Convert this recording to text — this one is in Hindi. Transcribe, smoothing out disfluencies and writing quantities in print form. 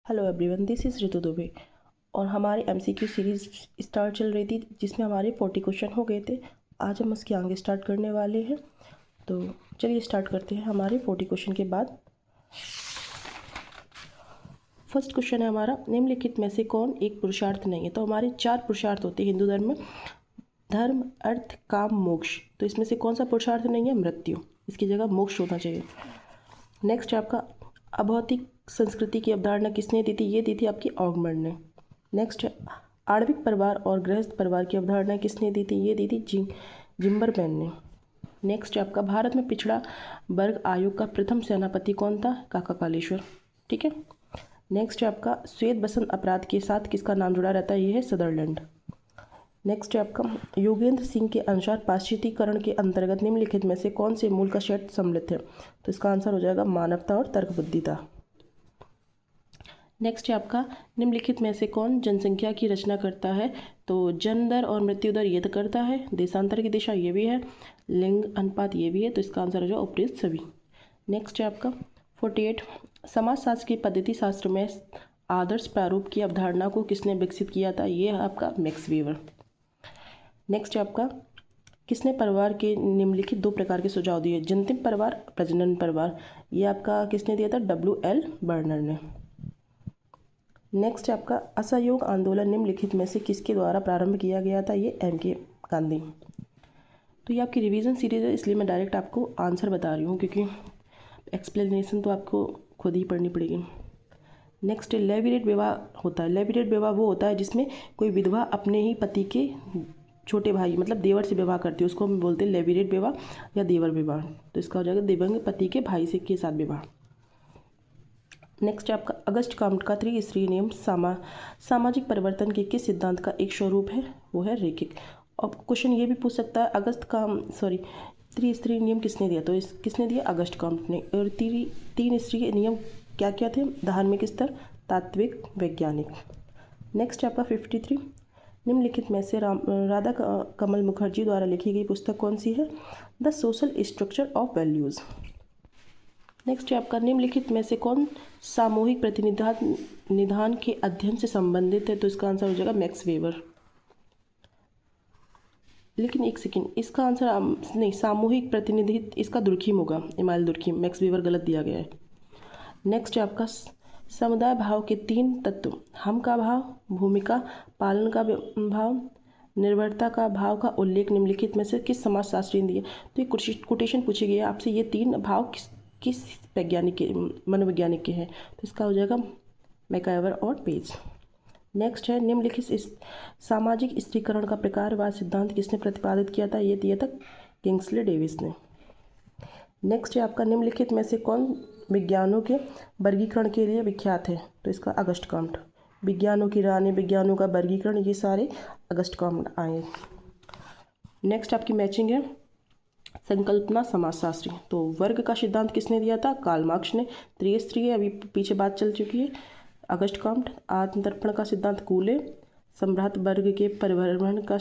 हेलो एवरीवन, दिस इज़ ऋतु दुबे और हमारी एमसीक्यू सीरीज़ स्टार्ट चल रही थी जिसमें हमारे 40 क्वेश्चन हो गए थे। आज हम उसके आगे स्टार्ट करने वाले हैं, तो चलिए स्टार्ट करते हैं हमारे 40 क्वेश्चन के बाद। फर्स्ट क्वेश्चन है हमारा, निम्नलिखित में से कौन एक पुरुषार्थ नहीं है। तो हमारे 4 पुरुषार्थ होते हैं हिंदू धर्म में, धर्म, अर्थ, काम, मोक्ष। तो इसमें से कौन सा पुरुषार्थ नहीं है? मृत्यु। इसकी जगह मोक्ष होना चाहिए। नेक्स्ट है आपका, अभौतिक संस्कृति की अवधारणा किसने दी थी? ये दी थी आपकी ऑगमंड ने। नेक्स्ट है, आणविक परिवार और गृहस्थ परिवार की अवधारणा किसने दी थी? ये दी थी जिम्बरमैन ने। नेक्स्ट है आपका, भारत में पिछड़ा वर्ग आयोग का प्रथम सेनापति कौन था? काका कालेश्वर। ठीक है। नेक्स्ट है आपका, श्वेत बसंत अपराध के साथ किसका नाम जुड़ा रहता है? ये है सदरलैंड। नेक्स्ट है आपका, योगेंद्र सिंह के अनुसार पाश्चात्यकरण के अंतर्गत निम्नलिखित में से कौन से मूल का सेट सम्मिलित है? तो इसका आंसर हो जाएगा मानवता और तर्कबुद्धिता। नेक्स्ट है आपका, निम्नलिखित में से कौन जनसंख्या की रचना करता है? तो जन्म दर और मृत्यु दर ये तो करता है, देशांतर की दिशा ये भी है, लिंग अनुपात ये भी है। तो इसका आंसर हो जाएगा उपरोक्त सभी। नेक्स्ट है आपका 48, समाजशास्त्र की पद्धति शास्त्र में आदर्श प्रारूप की अवधारणा को किसने विकसित किया था? ये है आपका मैक्स वीवर। नेक्स्ट है आपका, किसने परिवार के निम्नलिखित 2 प्रकार के सुझाव दिए? जन्मदिन परिवार, प्रजनन परिवार। ये आपका किसने दिया था? WL बर्नर ने। नेक्स्ट है आपका, असहयोग आंदोलन निम्नलिखित में से किसके द्वारा प्रारंभ किया गया था? ये MK गांधी। तो ये आपकी रिवीजन सीरीज है, इसलिए मैं डायरेक्ट आपको आंसर बता रही हूँ, क्योंकि एक्सप्लेनेशन तो आपको खुद ही पढ़नी पड़ेगी। नेक्स्ट लेवीरेट विवाह होता है। लेवीरेट विवाह वो होता है जिसमें कोई विधवा अपने ही पति के छोटे भाई मतलब देवर से विवाह करती है, उसको हम बोलते हैं लेवीरेट विवाह या देवर विवाह। तो इसका हो जाएगा दिवंगत पति के भाई से के साथ विवाह। नेक्स्ट है आपका, अगस्ट काम्ट का त्रिस्तरीय नियम सामाजिक परिवर्तन के किस सिद्धांत का एक स्वरूप है? वो है रैखिक। और क्वेश्चन ये भी पूछ सकता है, त्रिस्तरीय नियम किसने दिया? तो किसने दिया? अगस्ट काम्ट ने। और 3 स्तरीय नियम क्या क्या थे? धार्मिक स्तर, तात्विक, वैज्ञानिक। नेक्स्ट है आपका 53, निम्नलिखित में से राधा कमल मुखर्जी द्वारा लिखी गई पुस्तक कौन सी है? The social structure of values. Next है आपका, निम्नलिखित में से कौन सामूहिक प्रतिनिधान के अध्ययन से संबंधित है? तो इसका आंसर हो जाएगा मैक्स वेबर। लेकिन एक सेकेंड, इसका आंसर नहीं, सामूहिक प्रतिनिधित्व इसका दुर्खिम होगा, इमाइल दुर्खिम। मैक्स वेबर गलत दिया गया है। नेक्स्ट है आपका, समुदाय भाव के 3 तत्व, हम का भाव, भूमिका पालन का भाव, निर्भरता का भाव का उल्लेख निम्नलिखित में से किस समाजशास्त्री ने दिया? तो ये कोटेशन पूछी गई है आपसे, ये 3 भाव किस वैज्ञानिक के, मनोवैज्ञानिक के हैं? तो इसका हो जाएगा मैकाइवर और पेज। नेक्स्ट है, निम्नलिखित इस सामाजिक स्त्रीकरण का प्रकार व सिद्धांत किसने प्रतिपादित किया था? ये दिया था किंग्सले डेविस ने। नेक्स्ट है आपका, निम्नलिखित में से कौन विज्ञानों के वर्गीकरण के लिए विख्यात है? तो इसका अगस्ट काम्ट। विज्ञानों की रानी, विज्ञानों का वर्गीकरण, ये सारे अगस्ट काम्ट आए। नेक्स्ट आपकी मैचिंग है, संकल्पना समाजशास्त्री। तो वर्ग का सिद्धांत किसने दिया था? कार्ल मार्क्स ने। त्रिस्तरीय अभी पीछे बात चल चुकी है, अगस्ट काम्ट। आत्मदर्पण का सिद्धांत कूले। संभ्रात वर्ग के परिभ्रमण का